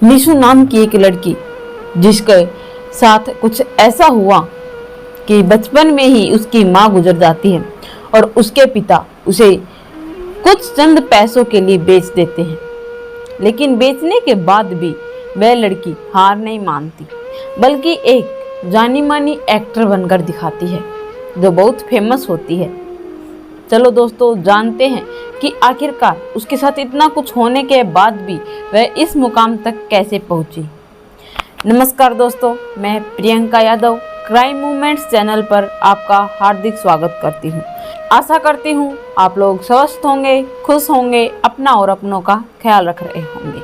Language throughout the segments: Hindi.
निशु नाम की एक लड़की, जिसके साथ कुछ ऐसा हुआ कि बचपन में ही उसकी माँ गुजर जाती है और उसके पिता उसे कुछ चंद पैसों के लिए बेच देते हैं। लेकिन बेचने के बाद भी वह लड़की हार नहीं मानती, बल्कि एक जानी मानी एक्टर बनकर दिखाती है, जो बहुत फेमस होती है। चलो दोस्तों, जानते हैं कि आखिरकार उसके साथ इतना कुछ होने के बाद भी वह इस मुकाम तक कैसे पहुंची। नमस्कार दोस्तों, मैं Priyanka Yadav crime movements channel पर आपका हार्दिक स्वागत करती हूं। आशा करती हूं आप लोग स्वस्थ होंगे, खुश होंगे, अपना और अपनों का ख्याल रख रहे होंगे।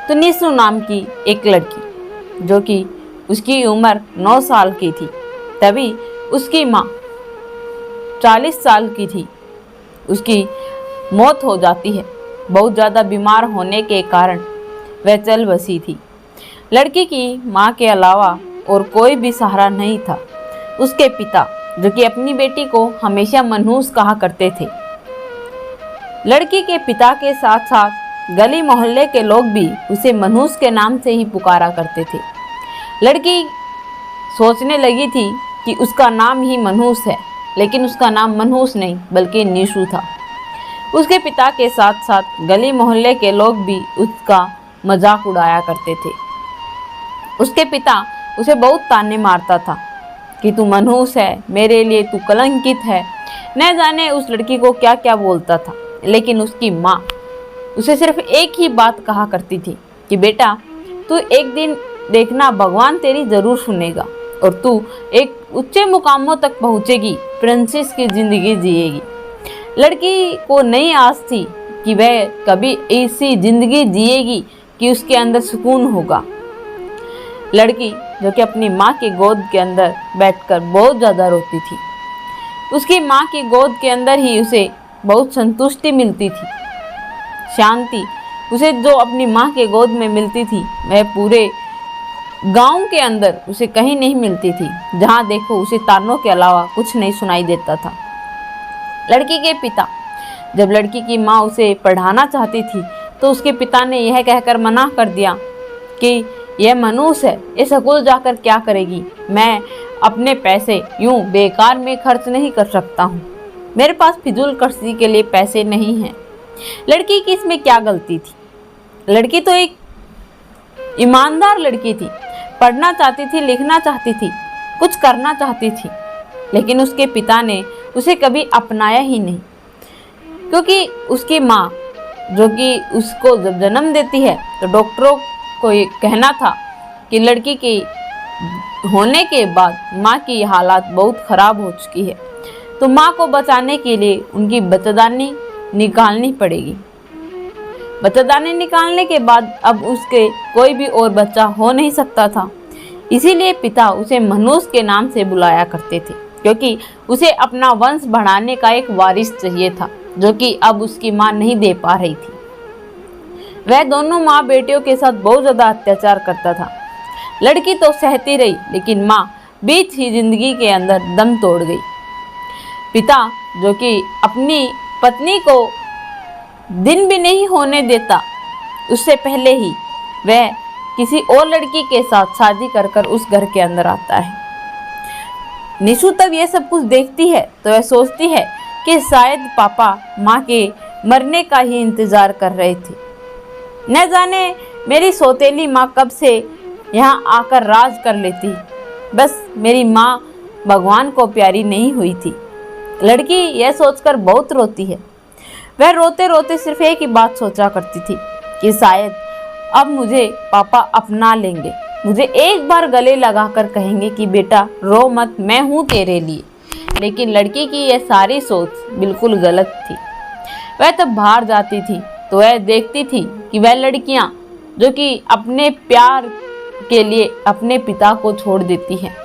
तो निशु नाम की एक लड़की, जो कि उसकी उम्र 9 साल की थी, तभी उसकी माँ 40 साल की थी, उसकी मौत हो जाती है। बहुत ज़्यादा बीमार होने के कारण वह चल बसी थी। लड़की की माँ के अलावा और कोई भी सहारा नहीं था। उसके पिता, जो कि अपनी बेटी को हमेशा मनहूस कहा करते थे। लड़की के पिता के साथ साथ गली मोहल्ले के लोग भी उसे मनहूस के नाम से ही पुकारा करते थे। लड़की सोचने लगी थी कि उसका नाम ही मनहूस है, लेकिन उसका नाम मनहूस नहीं बल्कि निशु था। उसके पिता के साथ साथ गली मोहल्ले के लोग भी उसका मजाक उड़ाया करते थे। उसके पिता उसे बहुत ताने मारता था कि तू मनहूस है, मेरे लिए तू कलंकित है। न जाने उस लड़की को क्या क्या बोलता था, लेकिन उसकी माँ उसे सिर्फ एक ही बात कहा करती थी कि बेटा, तू एक दिन देखना, भगवान तेरी ज़रूर सुनेगा और तू एक ऊंचे मुकामों तक पहुंचेगी, प्रिंसेस की ज़िंदगी जिएगी। लड़की को नहीं आस थी कि वह कभी ऐसी ज़िंदगी जिएगी कि उसके अंदर सुकून होगा। लड़की, जो कि अपनी माँ की गोद के अंदर बैठकर बहुत ज़्यादा रोती थी। उसकी माँ की गोद के अंदर ही उसे बहुत संतुष्टि मिलती थी, शांति। उसे जो अपनी माँ के गोद में मिलती थी, वह पूरे गांव के अंदर उसे कहीं नहीं मिलती थी। जहां देखो उसे तानों के अलावा कुछ नहीं सुनाई देता था। लड़की के पिता, जब लड़की की माँ उसे पढ़ाना चाहती थी, तो उसके पिता ने यह कहकर मना कर दिया कि यह मनहूस है, ये स्कूल जाकर क्या करेगी, मैं अपने पैसे यूं बेकार में खर्च नहीं कर सकता हूँ, मेरे पास फिजूल खर्ची के लिए पैसे नहीं हैं। लड़की की इसमें क्या गलती थी? लड़की तो एक ईमानदार लड़की थी, पढ़ना चाहती थी, लिखना चाहती थी, कुछ करना चाहती थी, लेकिन उसके पिता ने उसे कभी अपनाया ही नहीं। क्योंकि उसकी माँ, जो कि उसको जब जन्म देती है, तो डॉक्टरों को ये कहना था कि लड़की के होने के बाद माँ की हालत बहुत ख़राब हो चुकी है, तो माँ को बचाने के लिए उनकी बच्चेदानी निकालनी पड़ेगी। बच्चेदानी निकालने के बाद अब उसके कोई भी और बच्चा हो नहीं सकता था। इसीलिए पिता उसे मनहूस के नाम से बुलाया करते थे, क्योंकि उसे अपना वंश बढ़ाने का एक वारिस चाहिए था, जो कि अब उसकी माँ नहीं दे पा रही थी। वह दोनों माँ बेटियों के साथ बहुत ज़्यादा अत्याचार करता था। लड़की तो सहती रही, लेकिन माँ बीच ही जिंदगी के अंदर दम तोड़ गई। पिता, जो कि अपनी पत्नी को दिन भी नहीं होने देता, उससे पहले ही वह किसी और लड़की के साथ शादी कर कर उस घर के अंदर आता है। निशु तब यह सब कुछ देखती है तो वह सोचती है कि शायद पापा माँ के मरने का ही इंतज़ार कर रहे थे। न जाने मेरी सौतेली माँ कब से यहाँ आकर राज कर लेती, बस मेरी माँ भगवान को प्यारी नहीं हुई थी। लड़की यह सोचकर बहुत रोती है। वह रोते रोते सिर्फ एक ही बात सोचा करती थी कि शायद अब मुझे पापा अपना लेंगे, मुझे एक बार गले लगाकर कहेंगे कि बेटा रो मत, मैं हूँ तेरे लिए। लेकिन लड़की की यह सारी सोच बिल्कुल गलत थी। वह तब बाहर जाती थी तो वह देखती थी कि वह लड़कियाँ, जो कि अपने प्यार के लिए अपने पिता को छोड़ देती हैं,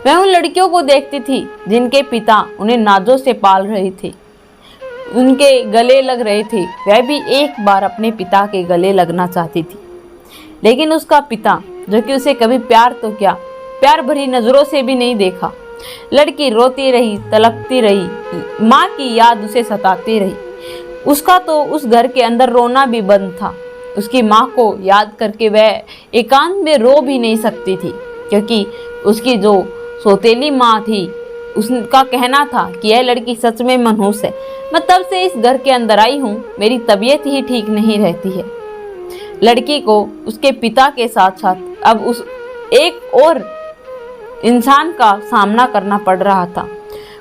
वह उन लड़कियों को देखती थी जिनके पिता उन्हें नाजों से पाल रहे थे, उनके गले लग रहे थे। वह भी एक बार अपने पिता के गले लगना चाहती थी, लेकिन उसका पिता, जो कि उसे कभी प्यार तो क्या, प्यार भरी नज़रों से भी नहीं देखा। लड़की रोती रही, तड़पती रही, माँ की याद उसे सताती रही। उसका तो उस घर के अंदर रोना भी बंद था। उसकी माँ को याद करके वह एकांत में रो भी नहीं सकती थी, क्योंकि उसकी जो सौतेली माँ थी उसका कहना था कि यह लड़की सच में मनहूस है। मैं तब से इस घर के अंदर आई हूँ, मेरी तबीयत ही ठीक नहीं रहती है। लड़की को उसके पिता के साथ साथ अब उस एक और इंसान का सामना करना पड़ रहा था।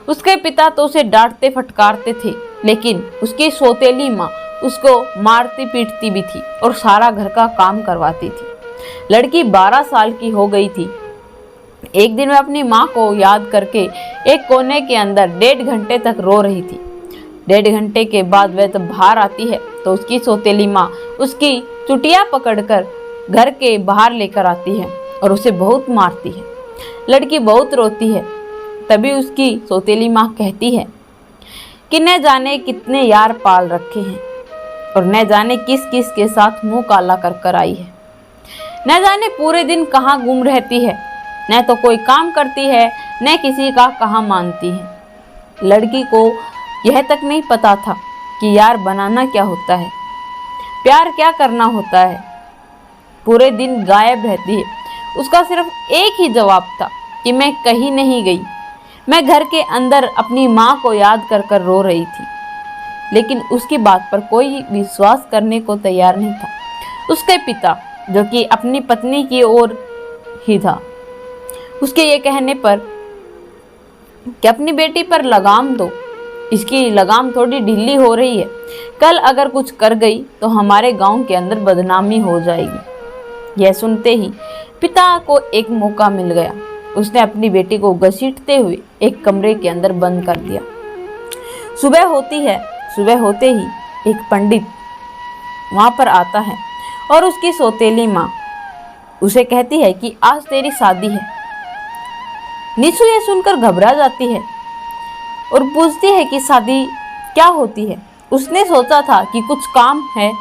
उसके पिता तो उसे डांटते फटकारते थे, लेकिन उसकी सौतेली माँ उसको मारती पीटती भी थी और सारा घर का काम करवाती थी। लड़की 12 साल की हो गई थी। एक दिन वह अपनी माँ को याद करके एक कोने के अंदर 1.5 घंटे तक रो रही थी। 1.5 घंटे के बाद वह जब बाहर आती है तो उसकी सौतेली माँ उसकी चुटिया पकड़कर घर के बाहर लेकर आती है और उसे बहुत मारती है। लड़की बहुत रोती है। तभी उसकी सौतेली माँ कहती है कि न जाने कितने यार पाल रखे हैं और न जाने किस किस के साथ मुंह काला कर कर आई है। न जाने पूरे दिन कहाँ गुम रहती है, न तो कोई काम करती है, न किसी का कहाँ मानती है। लड़की को यह तक नहीं पता था कि यार बनाना क्या होता है, प्यार क्या करना होता है। पूरे दिन गायब रहती है। उसका सिर्फ एक ही जवाब था कि मैं कहीं नहीं गई। मैं घर के अंदर अपनी माँ को याद कर कर रो रही थी, लेकिन उसकी बात पर कोई विश्वास करने को तैयार नहीं था। उसके पिता, जो कि अपनी पत्नी की ओर ही था, उसके ये कहने पर कि अपनी बेटी पर लगाम दो, इसकी लगाम थोड़ी ढीली हो रही है, कल अगर कुछ कर गई तो हमारे गांव के अंदर बदनामी हो जाएगी। यह सुनते ही पिता को एक मौका मिल गया। उसने अपनी बेटी को घसीटते हुए एक कमरे के अंदर बंद कर दिया। सुबह होती है। सुबह होते ही एक पंडित वहाँ पर आता है और उसकी सौतेली माँ उसे कहती है कि आज तेरी शादी है। निशु ये सुनकर घबरा जाती है और पूछती है कि शादी क्या होती है। उसने सोचा था कि कुछ काम है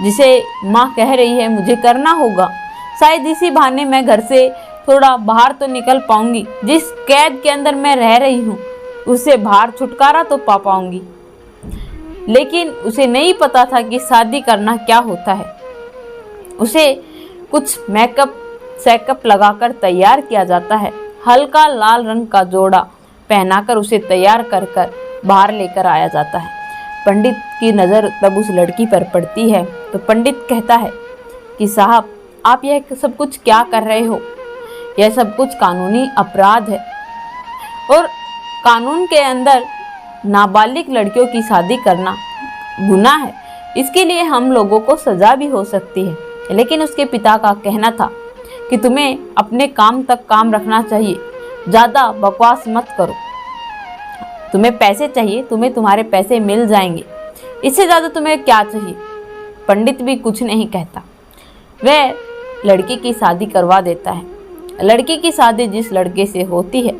जिसे माँ कह रही है मुझे करना होगा, शायद इसी बहाने मैं घर से थोड़ा बाहर तो निकल पाऊंगी। जिस कैद के अंदर मैं रह रही हूँ उससे बाहर छुटकारा तो पा पाऊंगी। लेकिन उसे नहीं पता था कि शादी करना क्या होता है। उसे कुछ मेकअप सेकअप लगाकर तैयार किया जाता है। हल्का लाल रंग का जोड़ा पहनाकर उसे तैयार कर कर बाहर लेकर आया जाता है। पंडित की नज़र तब उस लड़की पर पड़ती है तो पंडित कहता है कि साहब, आप यह सब कुछ क्या कर रहे हो? यह सब कुछ कानूनी अपराध है और कानून के अंदर नाबालिग लड़कियों की शादी करना गुनाह है। इसके लिए हम लोगों को सज़ा भी हो सकती है। लेकिन उसके पिता का कहना था कि तुम्हें अपने काम तक काम रखना चाहिए, ज़्यादा बकवास मत करो। तुम्हें पैसे चाहिए, तुम्हें तुम्हारे पैसे मिल जाएंगे, इससे ज़्यादा तुम्हें क्या चाहिए? पंडित भी कुछ नहीं कहता। वह लड़की की शादी करवा देता है। लड़की की शादी जिस लड़के से होती है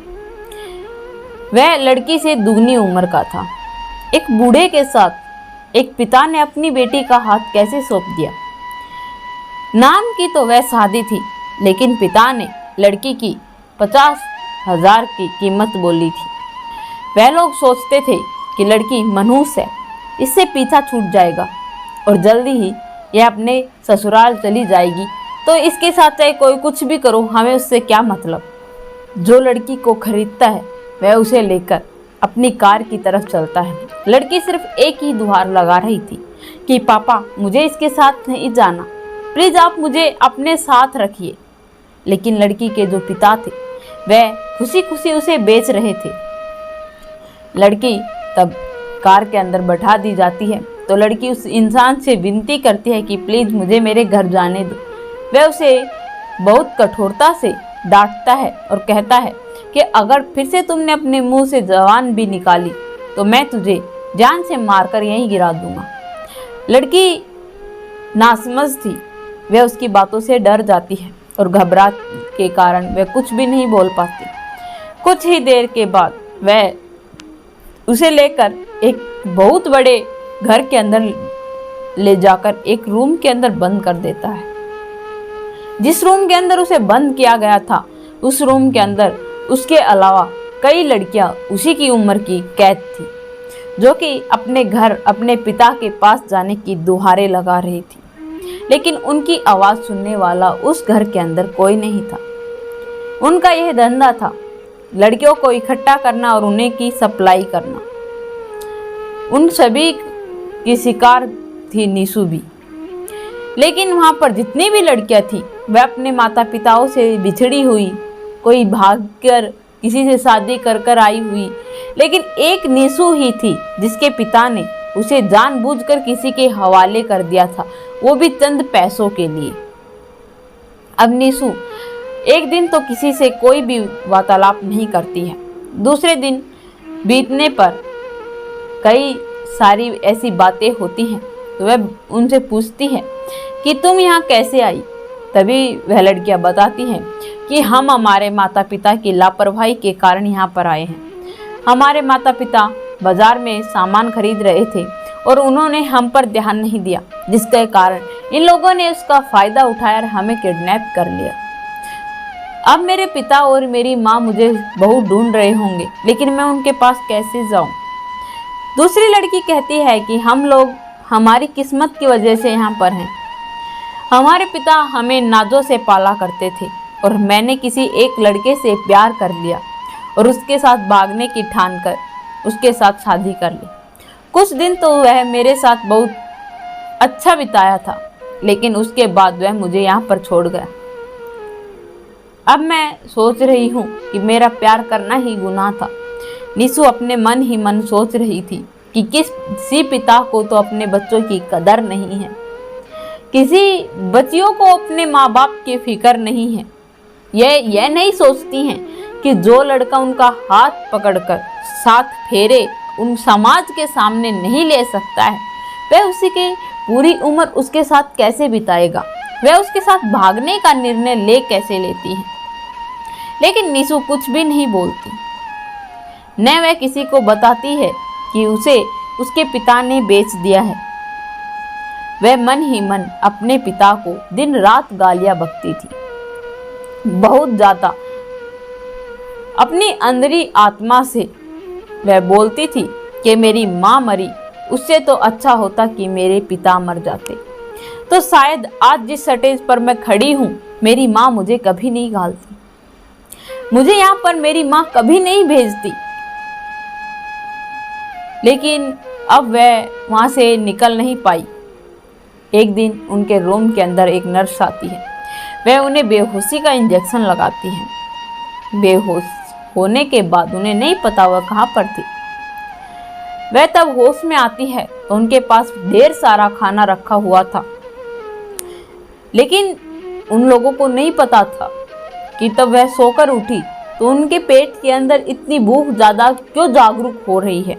वह लड़की से दुगनी उम्र का था। एक बूढ़े के साथ एक पिता ने अपनी बेटी का हाथ कैसे सौंप दिया? नाम की तो वह शादी थी, लेकिन पिता ने लड़की की 50,000 की कीमत बोली थी। वह लोग सोचते थे कि लड़की मनहूस है, इससे पीछा छूट जाएगा और जल्दी ही यह अपने ससुराल चली जाएगी, तो इसके साथ चाहे कोई कुछ भी करो, हमें उससे क्या मतलब। जो लड़की को खरीदता है वह उसे लेकर अपनी कार की तरफ चलता है। लड़की सिर्फ एक ही गुहार लगा रही थी कि पापा, मुझे इसके साथ नहीं जाना, प्लीज़ आप मुझे अपने साथ रखिए। लेकिन लड़की के जो पिता थे वह खुशी खुशी उसे बेच रहे थे। लड़की तब कार के अंदर बैठा दी जाती है तो लड़की उस इंसान से विनती करती है कि प्लीज़ मुझे मेरे घर जाने दो। वह उसे बहुत कठोरता से डांटता है और कहता है कि अगर फिर से तुमने अपने मुंह से जबान भी निकाली तो मैं तुझे जान से मारकर यहीं गिरा दूंगा। लड़की नासमझ थी। वह उसकी बातों से डर जाती है और घबराहट के कारण वह कुछ भी नहीं बोल पाती। कुछ ही देर के बाद वह उसे लेकर एक बहुत बड़े घर के अंदर ले जाकर एक रूम के अंदर बंद कर देता है। जिस रूम के अंदर उसे बंद किया गया था उस रूम के अंदर उसके अलावा कई लड़कियां उसी की उम्र की कैद थी, जो कि अपने घर अपने पिता के पास जाने की दुहारें लगा रही थी। लेकिन उनकी आवाज़ सुनने वाला उस घर के अंदर कोई नहीं था। उनका यह धंधा था, लड़कियों को इकट्ठा करना और उन्हें की सप्लाई करना। उन सभी की शिकार थी निशु भी। लेकिन वहाँ पर जितनी भी लड़कियाँ थी वह अपने माता पिताओं से बिछड़ी हुई, कोई भागकर किसी से शादी कर कर आई हुई, लेकिन एक निशु ही थी जिसके पिता ने उसे जानबूझकर किसी के हवाले कर दिया था, वो भी चंद पैसों के लिए। अब निशु एक दिन तो किसी से कोई भी वार्तालाप नहीं करती है। दूसरे दिन बीतने पर कई सारी ऐसी बातें होती हैं तो वह उनसे पूछती है कि तुम यहाँ कैसे आई। तभी वह लड़कियाँ बताती हैं कि हम हमारे माता पिता की लापरवाही के कारण यहाँ पर आए हैं। हमारे माता पिता बाजार में सामान खरीद रहे थे और उन्होंने हम पर ध्यान नहीं दिया, जिसके कारण इन लोगों ने उसका फ़ायदा उठाया और हमें किडनैप कर लिया। अब मेरे पिता और मेरी माँ मुझे बहुत ढूंढ रहे होंगे, लेकिन मैं उनके पास कैसे जाऊँ। दूसरी लड़की कहती है कि हम लोग हमारी किस्मत की वजह से यहाँ पर हैं। हमारे पिता हमें नाजों से पाला करते थे और मैंने किसी एक लड़के से प्यार कर लिया और उसके साथ भागने की ठान कर उसके साथ शादी कर ली। कुछ दिन तो वह मेरे साथ बहुत अच्छा बिताया था, लेकिन उसके बाद वह मुझे यहाँ पर छोड़ गया। अब मैं सोच रही हूँ कि मेरा प्यार करना ही गुनाह था। निशु अपने मन ही मन सोच रही थी कि किसी पिता को तो अपने बच्चों की कदर नहीं है, किसी बच्चियों को अपने माँ बाप की फिक्र नहीं है। यह नहीं सोचती हैं कि जो लड़का उनका हाथ पकड़कर साथ फेरे उन समाज के सामने नहीं ले सकता है, वह उसी की पूरी उम्र उसके साथ कैसे बिताएगा, वह उसके साथ भागने का निर्णय ले कैसे लेती है। लेकिन निशु कुछ भी नहीं बोलती, न वह किसी को बताती है कि उसे उसके पिता ने बेच दिया है। वह मन ही मन अपने पिता को दिन रात गालियां बकती थी, बहुत ज्यादा। अपनी अंदरी आत्मा से वह बोलती थी कि मेरी माँ मरी, उससे तो अच्छा होता कि मेरे पिता मर जाते, तो शायद आज जिस स्टेज पर मैं खड़ी हूँ मेरी माँ मुझे कभी नहीं गालती, मुझे यहाँ पर मेरी माँ कभी नहीं भेजती। लेकिन अब वह वहाँ से निकल नहीं पाई। एक दिन उनके रूम के अंदर एक नर्स आती है, वह उन्हें बेहोशी का इंजेक्शन लगाती है। बेहोश होने के बाद उन्हें नहीं पता वह कहाँ पर थी। वह तब होश में आती है तो उनके पास ढेर सारा खाना रखा हुआ था, लेकिन उन लोगों को नहीं पता था कि तब वह सोकर उठी तो उनके पेट के अंदर इतनी भूख ज़्यादा क्यों जागरूक हो रही है।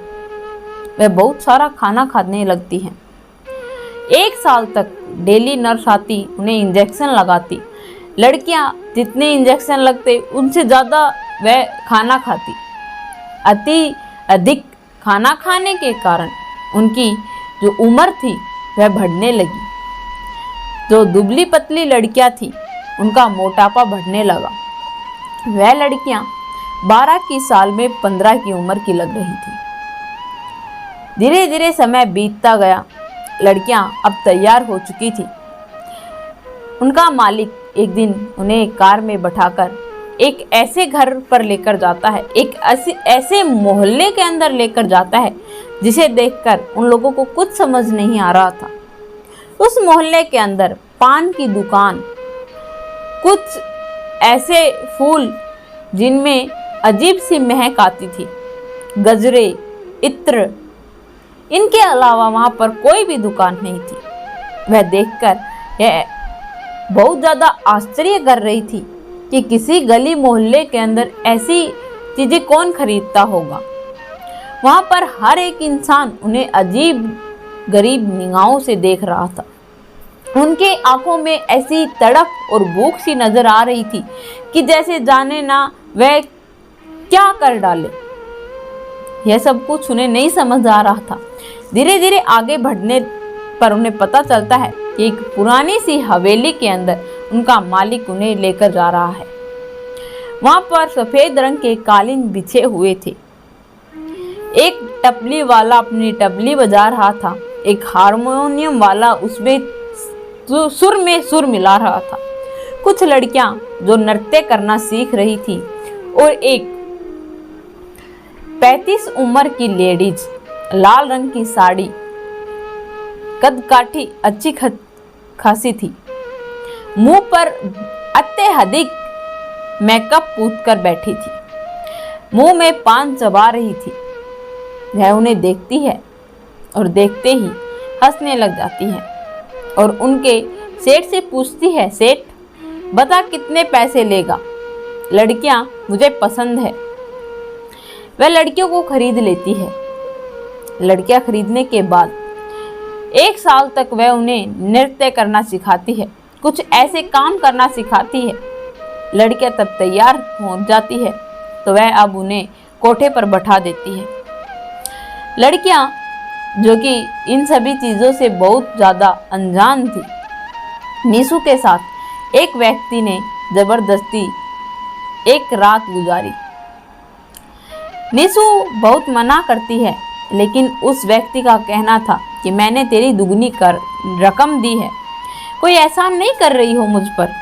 वह बहुत सारा खाना खाने लगती हैं। 1 साल तक डेली नर्स आती, उन्हें इंजेक्शन लगाती। लड़कियां जितने इंजेक्शन लगते उनसे ज़्यादा वह खाना खाती। अति अधिक खाना खाने के कारण उनकी जो उम्र थी वह बढ़ने लगी। जो दुबली पतली लड़कियां थी उनका मोटापा बढ़ने लगा। वह लड़कियां 12 की साल में 15 की उम्र की लग रही थी। धीरे धीरे समय बीतता गया। लड़कियां अब तैयार हो चुकी थी। उनका मालिक एक दिन उन्हें कार में बैठाकर एक ऐसे घर पर लेकर जाता है, एक ऐसे मोहल्ले के अंदर लेकर जाता है जिसे देखकर उन लोगों को कुछ समझ नहीं आ रहा था। उस मोहल्ले के अंदर पान की दुकान, कुछ ऐसे फूल जिनमें अजीब सी महक आती थी, गजरे, इत्र, इनके अलावा वहाँ पर कोई भी दुकान नहीं थी। वह देखकर यह बहुत ज़्यादा आश्चर्य कर रही थी कि किसी गली मोहल्ले के अंदर ऐसी चीज़ें कौन खरीदता होगा। वहाँ पर हर एक इंसान उन्हें अजीब गरीब निगाहों से देख रहा था। उनके आंखों में ऐसी तड़प और भूख सी नजर आ रही थी कि जैसे जाने ना वह क्या कर डाले। यह सब कुछ उन्हें नहीं समझ आ रहा था। धीरे धीरे आगे बढ़ने पर उन्हें पता चलता है कि एक पुरानी सी हवेली के अंदर उनका मालिक उन्हें लेकर जा रहा है। वहां पर सफेद रंग के कालीन बिछे हुए थे। एक टपली वाला अपनी टपली बजा रहा था। एक हारमोनियम वाला उसमें सुर में सुर मिला रहा था। कुछ लड़कियां जो नृत्य करना सीख रही थी और एक 35 उम्र की लेडीज लाल रंग की साड़ी, कद काठी, अच्छी खासी थी, मुंह पर अत्यधिक मेकअप पूत कर बैठी थी, मुंह में पान चबा रही थी। वह उन्हें देखती है और देखते ही हंसने लग जाती है और उनके सेठ से पूछती है, सेठ बता कितने पैसे लेगा, लड़कियां मुझे पसंद है। वह लड़कियों को खरीद लेती है। लड़कियां खरीदने के बाद 1 साल तक वह उन्हें नृत्य करना सिखाती है, कुछ ऐसे काम करना सिखाती है। लड़कियां तब तैयार हो जाती है तो वह अब उन्हें कोठे पर बैठा देती है। लड़कियां जो कि इन सभी चीज़ों से बहुत ज़्यादा अनजान थी, नीसू के साथ एक व्यक्ति ने ज़बरदस्ती एक रात गुजारी। नीसू बहुत मना करती है, लेकिन उस व्यक्ति का कहना था कि मैंने तेरी दुगनी कर रकम दी है, कोई एहसान नहीं कर रही हो मुझ पर,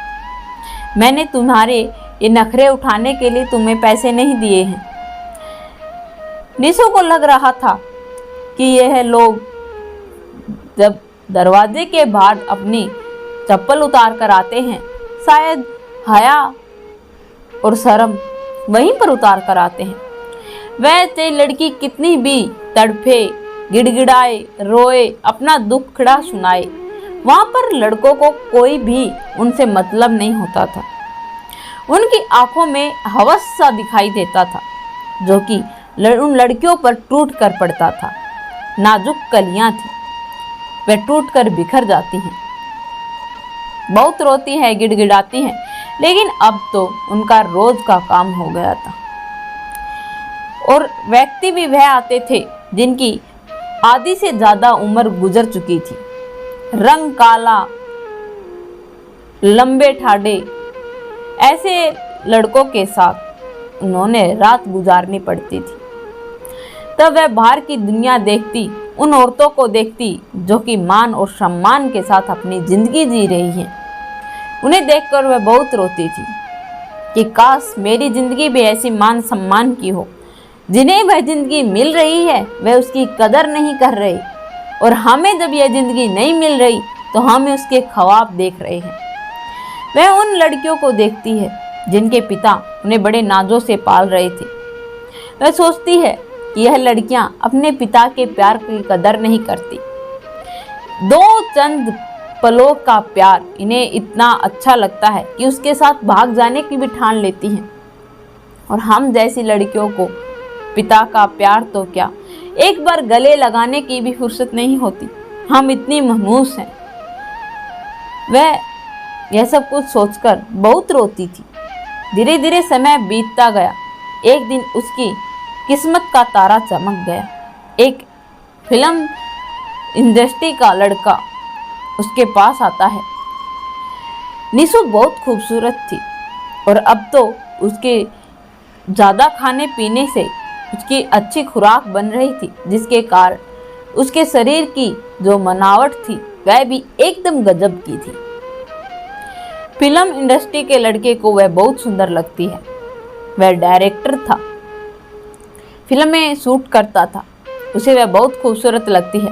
मैंने तुम्हारे ये नखरे उठाने के लिए तुम्हें पैसे नहीं दिए हैं। नीसू को लग रहा था कि यह लोग जब दरवाजे के बाहर अपनी चप्पल उतार कर आते हैं, शायद हया और शर्म वहीं पर उतार कर आते हैं। वह चाहे लड़की कितनी भी तड़फे, गिड़गिड़ाए, रोए, अपना दुखड़ा सुनाए, वहाँ पर लड़कों को कोई भी उनसे मतलब नहीं होता था। उनकी आंखों में हवस सा दिखाई देता था जो कि उन लड़कियों पर टूट कर पड़ता था। नाजुक कलियां थी, वे टूट कर बिखर जाती हैं, बहुत रोती हैं, गिड़गिड़ाती हैं, लेकिन अब तो उनका रोज का काम हो गया था। और व्यक्ति भी वह आते थे जिनकी आधी से ज़्यादा उम्र गुजर चुकी थी, रंग काला, लंबे ठाडे, ऐसे लड़कों के साथ उन्होंने रात गुजारनी पड़ती थी। तब वह बाहर की दुनिया देखती, उन औरतों को देखती जो कि मान और सम्मान के साथ अपनी जिंदगी जी रही हैं। उन्हें देखकर वह बहुत रोती थी कि काश मेरी जिंदगी भी ऐसी मान सम्मान की हो। जिन्हें वह जिंदगी मिल रही है वह उसकी कदर नहीं कर रहे, और हमें जब यह जिंदगी नहीं मिल रही तो हम उसके ख्वाब देख रहे हैं। वह उन लड़कियों को देखती है जिनके पिता उन्हें बड़े नाजों से पाल रहे थे। वह सोचती है कि यह लड़कियां अपने पिता के प्यार की कदर नहीं करती। 2 चंद पलों का प्यार इन्हें इतना अच्छा लगता है कि उसके साथ भाग जाने की भी ठान लेती हैं। और हम जैसी लड़कियों को पिता का प्यार तो क्या, एक बार गले लगाने की भी फुर्सत नहीं होती, हम इतनी महमूस हैं। वह यह सब कुछ सोचकर बहुत रोती थी। धीरे धीरे समय बीतता गया। एक दिन उसकी किस्मत का तारा चमक गया। एक फिल्म इंडस्ट्री का लड़का उसके पास आता है। नीसू बहुत खूबसूरत थी और अब तो उसके ज़्यादा खाने पीने से उसकी अच्छी खुराक बन रही थी, जिसके कारण उसके शरीर की जो बनावट थी वह भी एकदम गजब की थी। फिल्म इंडस्ट्री के लड़के को वह बहुत सुंदर लगती है। वह डायरेक्टर था, फिल्में शूट करता था, उसे वह बहुत खूबसूरत लगती है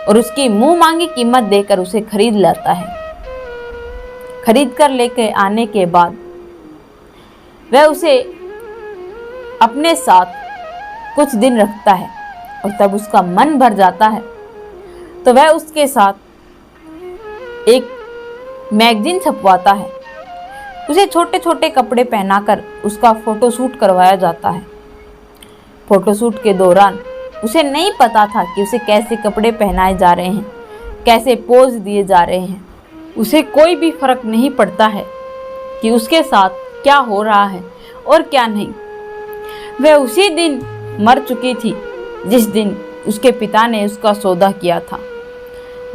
और उसकी मुंह मांगी कीमत देकर उसे खरीद लाता है। खरीद कर लेके आने के बाद वह उसे अपने साथ कुछ दिन रखता है और तब उसका मन भर जाता है तो वह उसके साथ एक मैगजीन छपवाता है। उसे छोटे छोटे कपड़े पहनाकर उसका फोटोशूट करवाया जाता है। फोटोशूट के दौरान उसे नहीं पता था कि उसे कैसे कपड़े पहनाए जा रहे हैं, कैसे पोज दिए जा रहे हैं। उसे कोई भी फर्क नहीं पड़ता है कि उसके साथ क्या हो रहा है और क्या नहीं। वह उसी दिन मर चुकी थी जिस दिन उसके पिता ने उसका सौदा किया था।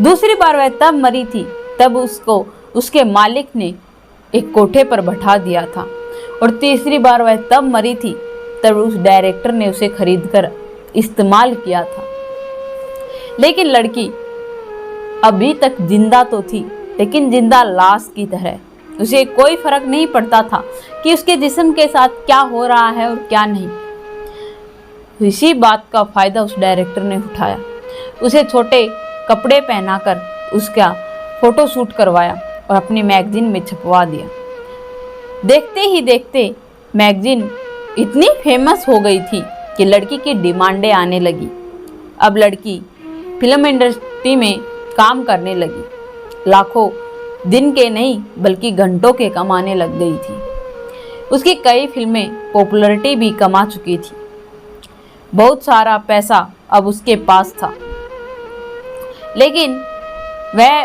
दूसरी बार वह तब मरी थी तब उसको उसके मालिक ने एक कोठे पर बैठा दिया था, और तीसरी बार वह तब मरी थी तब उस डायरेक्टर ने उसे खरीदकर इस्तेमाल किया था। लेकिन लड़की अभी तक जिंदा तो थी लेकिन जिंदा लाश की तरह। उसे कोई फर्क नहीं पड़ता था कि उसके जिस्म के साथ क्या हो रहा है और क्या नहीं। इसी बात का फायदा उस डायरेक्टर ने उठाया। उसे छोटे कपड़े पहनाकर उसका फोटो शूट करवाया और अपनी मैगजीन में छपवा दिया। देखते ही देखते मैगजीन इतनी फेमस हो गई थी कि लड़की की डिमांडें आने लगी। अब लड़की फिल्म इंडस्ट्री में काम करने लगी। लाखों दिन के नहीं बल्कि घंटों के कमाने लग गई थी। उसकी कई फिल्में पॉपुलैरिटी भी कमा चुकी थी। बहुत सारा पैसा अब उसके पास था, लेकिन वह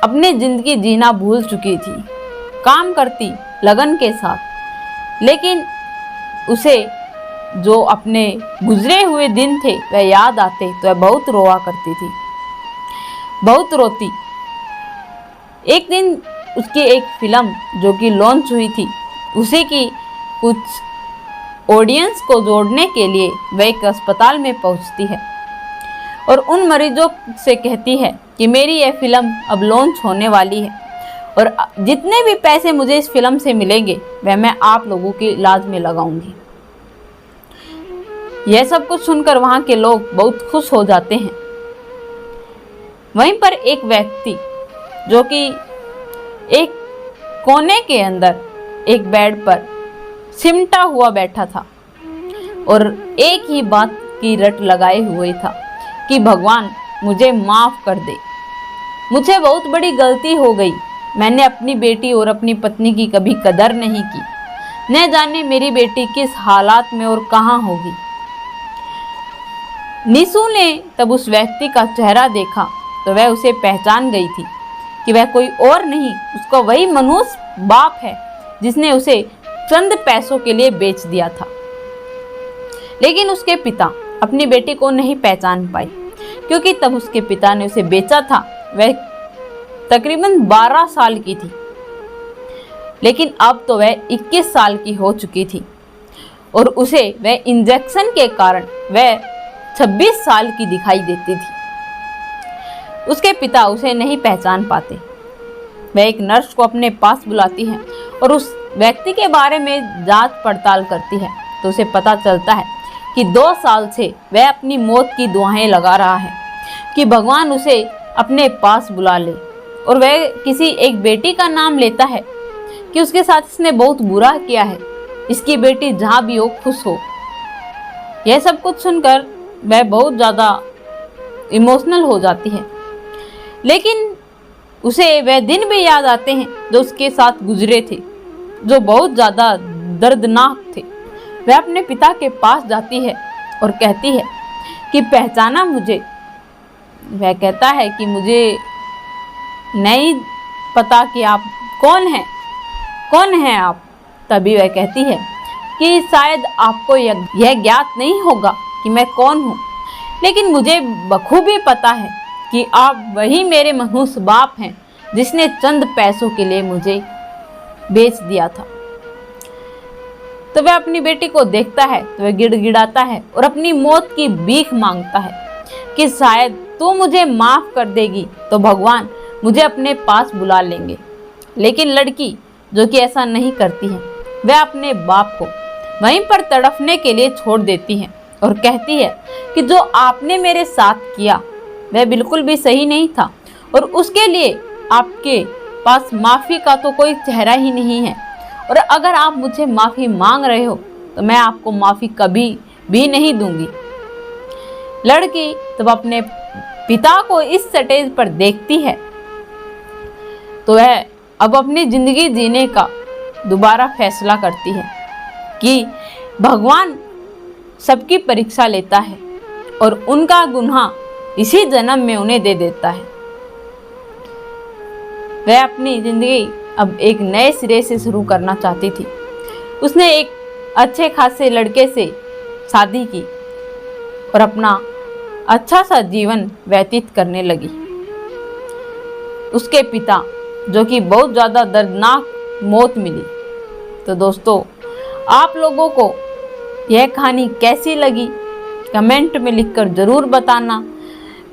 अपनी जिंदगी जीना भूल चुकी थी। काम करती लगन के साथ, लेकिन उसे जो अपने गुजरे हुए दिन थे वह याद आते तो वह बहुत रोआ करती थी, बहुत रोती। एक दिन उसकी एक फिल्म जो कि लॉन्च हुई थी, उसी की कुछ ऑडियंस को जोड़ने के लिए वह एक अस्पताल में पहुंचती है और उन मरीजों से कहती है कि मेरी यह फिल्म अब लॉन्च होने वाली है और जितने भी पैसे मुझे इस फिल्म से मिलेंगे वह मैं आप लोगों के इलाज में लगाऊंगी। यह सब कुछ सुनकर वहाँ के लोग बहुत खुश हो जाते हैं। वहीं पर एक व्यक्ति जो कि एक कोने के अंदर एक बेड पर सिमटा हुआ बैठा था और एक ही बात की रट लगाए हुए था कि भगवान मुझे माफ़ कर दे, मुझे बहुत बड़ी गलती हो गई। मैंने अपनी बेटी और अपनी पत्नी की कभी कदर नहीं की। न जाने मेरी बेटी किस हालात में और कहाँ होगी। निशु ने तब उस व्यक्ति का चेहरा देखा तो वह उसे पहचान गई थी कि वह कोई और नहीं, उसका वही मनुष्य बाप है जिसने उसे चंद पैसों के लिए बेच दिया था। लेकिन उसके पिता अपनी बेटी को नहीं पहचान पाए, क्योंकि तब उसके पिता ने उसे बेचा था। वह तकरीबन 12 साल की थी, लेकिन अब तो वह 21 साल की हो चुकी थी और उसे वह इंजेक्शन के कारण वह 26 साल की दिखाई देती थी। उसके पिता उसे नहीं पहचान पाते। वह एक नर्स को अपने पास बुलाती है और उस व्यक्ति के बारे में जांच पड़ताल करती है तो उसे पता चलता है कि 2 साल से वह अपनी मौत की दुआएं लगा रहा है कि भगवान उसे अपने पास बुला ले। और वह किसी एक बेटी का नाम लेता है कि उसके साथ इसने बहुत बुरा किया है, इसकी बेटी जहाँ भी हो खुश हो। यह सब कुछ सुनकर वह बहुत ज़्यादा इमोशनल हो जाती है, लेकिन उसे वह दिन भी याद आते हैं जो उसके साथ गुजरे थे, जो बहुत ज़्यादा दर्दनाक थे। वह अपने पिता के पास जाती है और कहती है कि पहचाना मुझे। वह कहता है कि मुझे नहीं पता कि आप कौन हैं आप। तभी वह कहती है कि शायद आपको यह ज्ञात नहीं होगा कि मैं कौन हूँ, लेकिन मुझे बखूबी पता है कि आप वही मेरे मनहूस बाप हैं जिसने चंद पैसों के लिए मुझे बेच दिया था। तो वह अपनी बेटी को देखता है तो वह गिड़गिड़ाता है और अपनी मौत की भीख मांगता है कि शायद तू मुझे माफ़ कर देगी तो भगवान मुझे अपने पास बुला लेंगे। लेकिन लड़की जो कि ऐसा नहीं करती है, वह अपने बाप को वहीं पर तड़पने के लिए छोड़ देती है और कहती है कि जो आपने मेरे साथ किया वह बिल्कुल भी सही नहीं था और उसके लिए आपके पास माफ़ी का तो कोई चेहरा ही नहीं है, और अगर आप मुझे माफ़ी मांग रहे हो तो मैं आपको माफ़ी कभी भी नहीं दूंगी। लड़की तब अपने पिता को इस स्टेज पर देखती है तो वह अब अपनी ज़िंदगी जीने का दोबारा फैसला करती है कि भगवान सबकी परीक्षा लेता है और उनका गुनाह इसी जन्म में उन्हें दे देता है। वह अपनी ज़िंदगी अब एक नए सिरे से शुरू करना चाहती थी। उसने एक अच्छे खासे लड़के से शादी की और अपना अच्छा सा जीवन व्यतीत करने लगी। उसके पिता जो कि बहुत ज़्यादा दर्दनाक मौत मिली। तो दोस्तों, आप लोगों को यह कहानी कैसी लगी कमेंट में लिखकर ज़रूर बताना।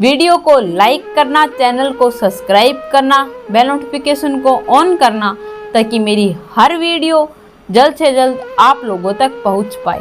वीडियो को लाइक करना, चैनल को सब्सक्राइब करना, बेल नोटिफिकेशन को ऑन करना ताकि मेरी हर वीडियो जल्द से जल्द आप लोगों तक पहुंच पाए।